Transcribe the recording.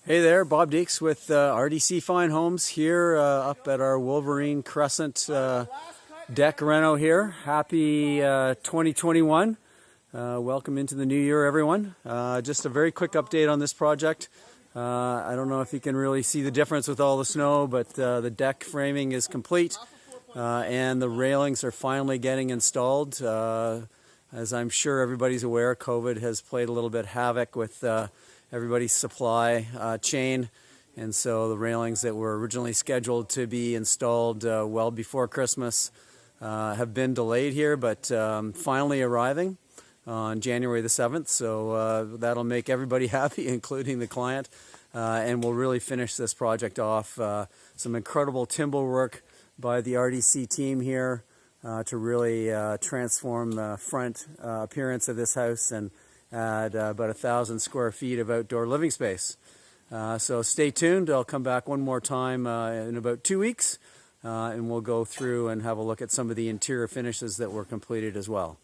Hey there, Bob Deeks with RDC Fine Homes here up at our Wolverine Crescent deck reno here. Happy 2021. Welcome into the new year, everyone. Just a very quick update on this project. I don't know if you can really see the difference with all the snow, but the deck framing is complete and the railings are finally getting installed. As I'm sure everybody's aware, COVID has played a little bit havoc with everybody's supply chain, and so the railings that were originally scheduled to be installed well before Christmas have been delayed here, but finally arriving on January the 7th, so that'll make everybody happy, including the client, and we'll really finish this project off. Some incredible timber work by the RDC team here to really transform the front appearance of this house and add about 1,000 square feet of outdoor living space. So stay tuned. I'll come back one more time in about 2 weeks and we'll go through and have a look at some of the interior finishes that were completed as well.